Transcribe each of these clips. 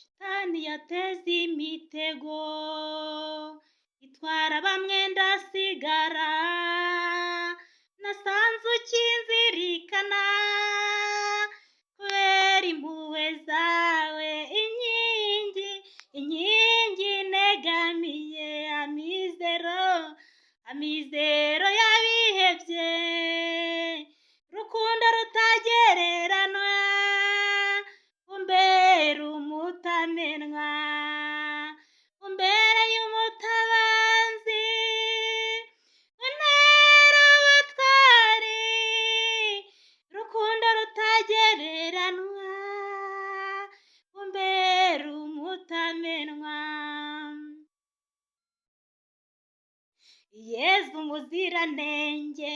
Shitani yateze imitego itwara bamwe ndasigara, nasanze ukinzirikana kubera impuhwe zawe, inkingi negamiye, amizero y'abihebye, rukundo rutagereranywa, umbera umutamenwa, umbereye umutabazi, untera ubutwari, rukundo rutagereranywa, umbera umutamenwa. Yezu muziranenge,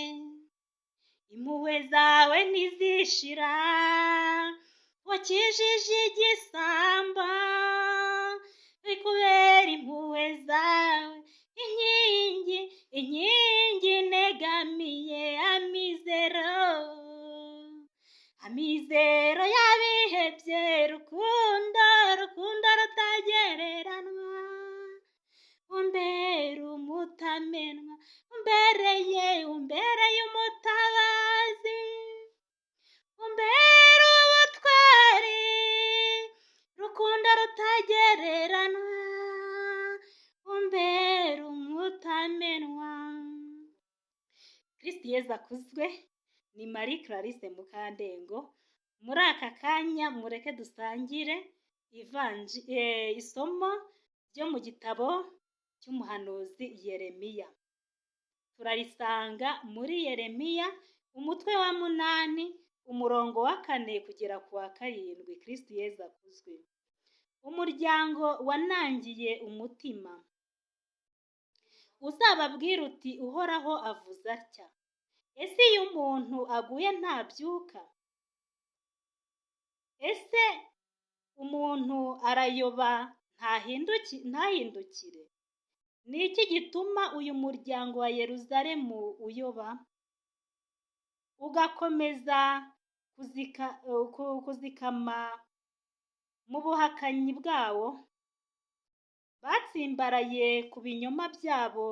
impuhwe zawe ntizishira, wakijije igisambo kubera impuhwe zawe, inkingi negamiye, amizero y'abihebye, rukundo rutagereranywa, umbera umutamenwa, umbereye umutabazi, umbera ubutwari, rukundo rutagereranywa, umbera umutamenwa. Kristo Yezu akuzwe. Ni Marie Clarisse Mukandengo. Muri aka kanya mureke dusangire isomo ryo mu gitabo cy'umuhanuzi Yeremiya. Turarisanga muri Yeremiya umutwe wa 8 umurongo wa 4 kugera ku wa 7. Kristo Yezu akuzwe. Umuryango wanangiye umutima, uzababwira uti uhoraho avuze atya, ese iyo umuntu aguye ntabyuka? Ese umuntu arayoba ntahindukire? Ni iki gituma uyu muryango wa Yeruzalemu uyoba, ugakomeza kuzikama mu buhakanyi bwawo? Batsimbaraye ku binyoma byabo,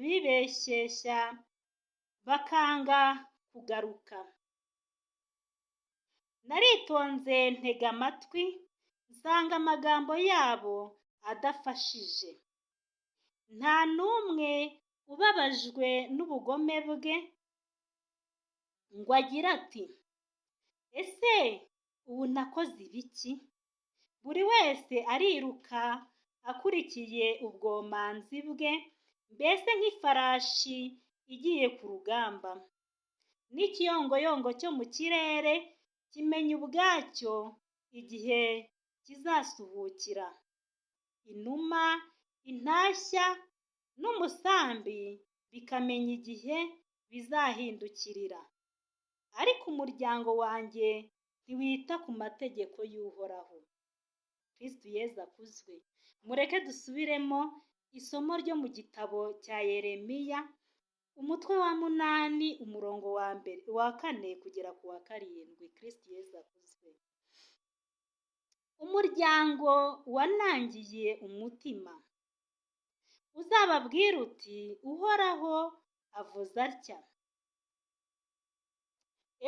bibeshyeshya bakanga kugaruka. Naritonze ntega amatwi, nsanga amagambo yabo adafashije. Nta n'umwe ubabajwe n'ubugome bwe ngo agire ati, ese ubu nakoze ibiki? Buri wese ariruka akurikiye ubwomanzi bwe, mbese nk'ifarashi igiye ku rugamba. N'ikiyongoyongo cyo mu kirere kimenya ubwacyo igihe kizasuhukira. Inuma, intashya n'umusambi bikamenya igihe bizahindukirira. Ariko umuryango wanjye ntiwita ku mategeko y'Uhoraho. Kristo Yezu akuzwe. Mureke dusubiremo isomo ryo mu gitabo cya Yeremiya umutwe wa 8 umurongo wa 4 kugera ku wa 7. Kristo Yezu akuzwe. Umuryango wanangiye umutima, uzababwira uti uhoraho avuze atya,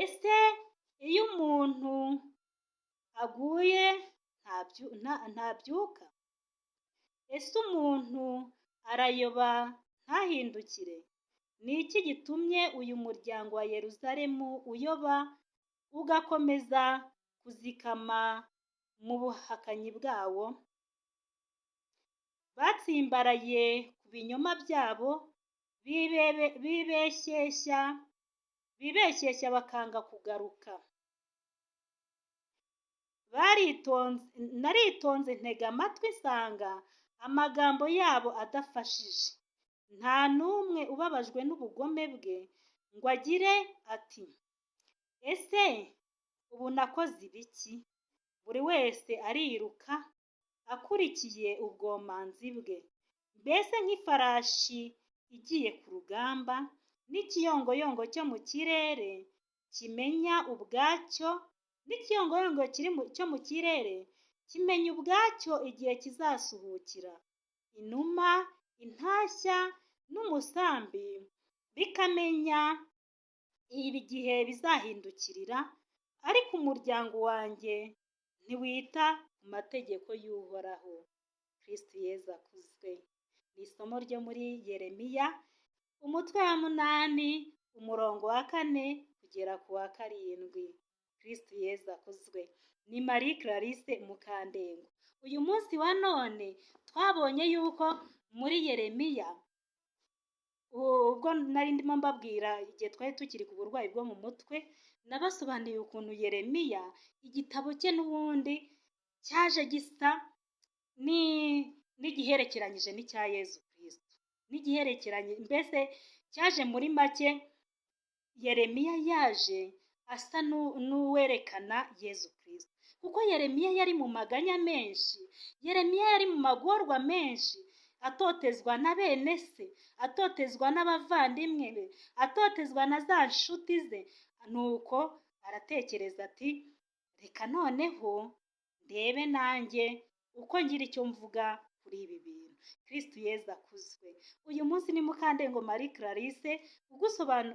ese iyo umuntu aguye ntabyuka? Ese umuntu arayoba ntahindukire? Ni iki gitumye uyu muryango wa Yeruzalemu uyoba, ugakomeza kuzikama mu buhakanyi bwawo? Batsimbaraye ku binyoma byabo, bibeshyeshya bakanga kugaruka. Naritonze ntega amatwi, nsanga amagambo yabo adafashije. Nta n'umwe ubabajwe n'ubugome bwe ngo agire ati, ese ubu nakoze ibiki? Buri wese ariruka akurikiye ubwomanzi bwe, mbese nk'ifarashi igiye ku rugamba, n'ikiyongoyongo cyo mu kirere kimenya ubwacyo, n'ikiyongoyongo cyo mu kirere kimenya ubwacyo igihe kizasuhukira. Inuma, intashya n'umusambi bikamenya igihe bizahindukirira, ariko umuryango wanjye ntiwita ku mategeko y'Uhoraho. Kristo Yezu akuzwe. Ni isomo ryo muri Yeremiya, umutwe wa 8, umurongo wa 4 kugera ku wa 7. Kristo Yezu akuzwe. Ni Marie Clarisse Mukandengo. Uyu munsi wa none twabonye yuko muri Yeremiya, ubwo nari ndimo mbabwira igihe twari tukiri ku burwayi bwo mu mutwe, nabasobanuriye ukuntu Yeremiya igitabo cye n'ubundi cyaje gisa n'igiherekeranyije n'icya Yezu Kristo, n'igiherekeranye, mbese cyaje muri make. Yeremiya yaje asa n'uwerekana Yezu Kristo, kuko Yeremiya yari mu maganya menshi, Yeremiya yari mu magorwa menshi, atotezwa na bene se, atotezwa n'abavandimwe be, atotezwa na za nshuti ze. Nuko aratekereza ati, reka noneho ndebe nanjye uko ngira icyo mvuga kuri ibi bintu. Kristo Yezu akuzwe. Uyu munsi ni Mukandengo Marie Clarisse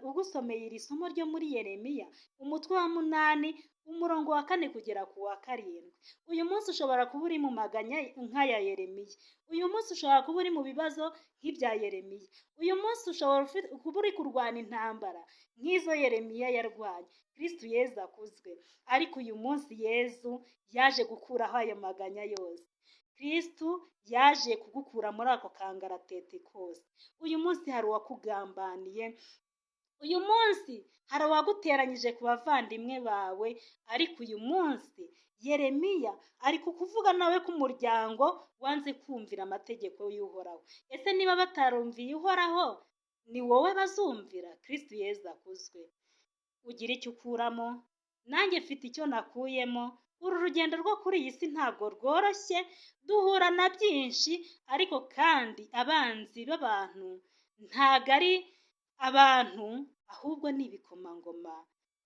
ugusomeye iri somo ryo muri Yeremiya, umutwe wa 8, umurongo wa 4 kugera ku wa 7. Uyu munsi ushobora kuba uri mu maganya nk'aya Yeremiya. Uyu munsi ushobora kuba uri mu bibazo nk'ibya Yeremiya. Uyu munsi ushobora kuba uri kurwana intambara nk'izo Yeremiya yarwanye. Kristo Yezu akuzwe. Ariko uyu munsi Yezu yaje gukuraho ayo maganya yose. Kristo yaje kugukura muri ako kangaratete kose. Uyu munsi hari uwakugambaniye, uyu munsi hari uwaguteranyije ku bavandimwe bawe, ariko uyu munsi Yeremiya ari kukuvuga nawe ko umuryango wanze kumvira amategeko y'Uhoraho. Ese niba batarumviye Uhoraho, ni wowe bazumvira? Kristo Yezu akuzwe. Ugira icyo ukuramo, nanjye mfite icyo nakuyemo. Uru rugendo rwo kuri iyi si ntabwo rworoshye, duhura na byinshi, ariko kandi abanzi b'abantu ntago ari abantu, ahubwo ni ibikomangoma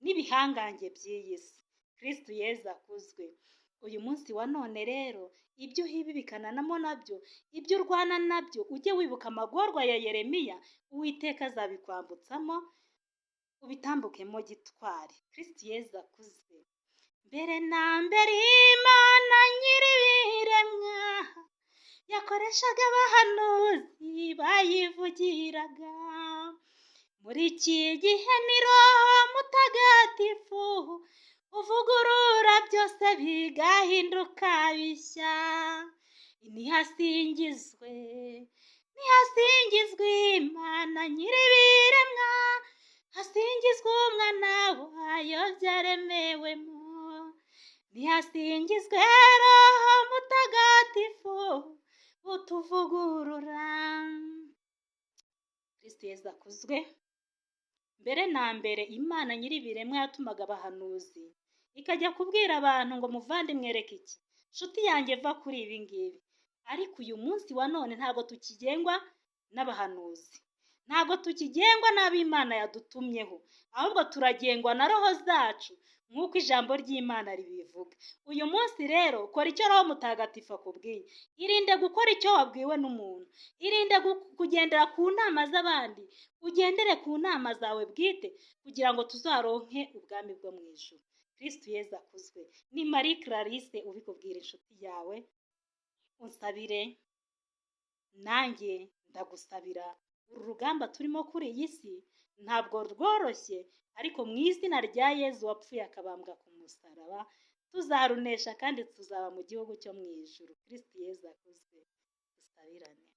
n'ibihangange by'iyi si. Kristo Yezu akuzwe. Uyu munsi wa none rero, ibyo uhibibikanamo nabyo, ibyo urwana nabyo, ujye wibuka amagorwa ya Yeremiya, Uwiteka azabikwambutsamo, ubitambukemo gitwari. Kristo Yezu akuzwe. Mbere na mbere Imana nyir'ibiremwa yakoreshaga abahanuzi bayivugiraga. Muri iki gihe ni Roho Mutagatifu uvugurura byose bigahinduka bishya. Nihasingizwe Imana nyir'ibiremwa, hasingizwe umwana wayo byaremewemo. Nihasingizwe Roho Mutagatifu utuvugurura. Kristo Yezu akuzwe. Mbere na mbere Imana nyir'ibiremwa yatumaga abahanuzi, ikajya kubwira abantu ngo muvandimwe reka iki, nshuti yanjye va kuri ibi ngibi. Ariko uyu munsi wa none ntabwo tukigengwa n'abahanuzi, ntabwo tukigengwa n'ab'Imana yadutumyeho, ahubwo turagengwa na roho zacu nk'uko ijambo ry'Imana ribivuga. Uyu munsi rero kora icyo Roho Mutagatifu akubwiye. Irinde gukora icyo wabwiwe n'umuntu, irinde kugendera ku nama z'abandi, ugendere ku nama zawe bwite, kugira ngo tuzaronke ubwami bwo mu ijuru. Kristo Yezu akuzwe. Ni Marie Clarisse ubikubwira inshuti yawe. Unsabire, nanjye ndagusabira. Uru rugamba turimo kuri iyi si ntabwo rworoshye, ariko mu izina rya Yezu wapfuye akabambwa ku musaraba, tuzarunesha kandi tuzaba mu gihugu cyo mu ijuru. Kristo Yezu akuzwe. Dusabirane.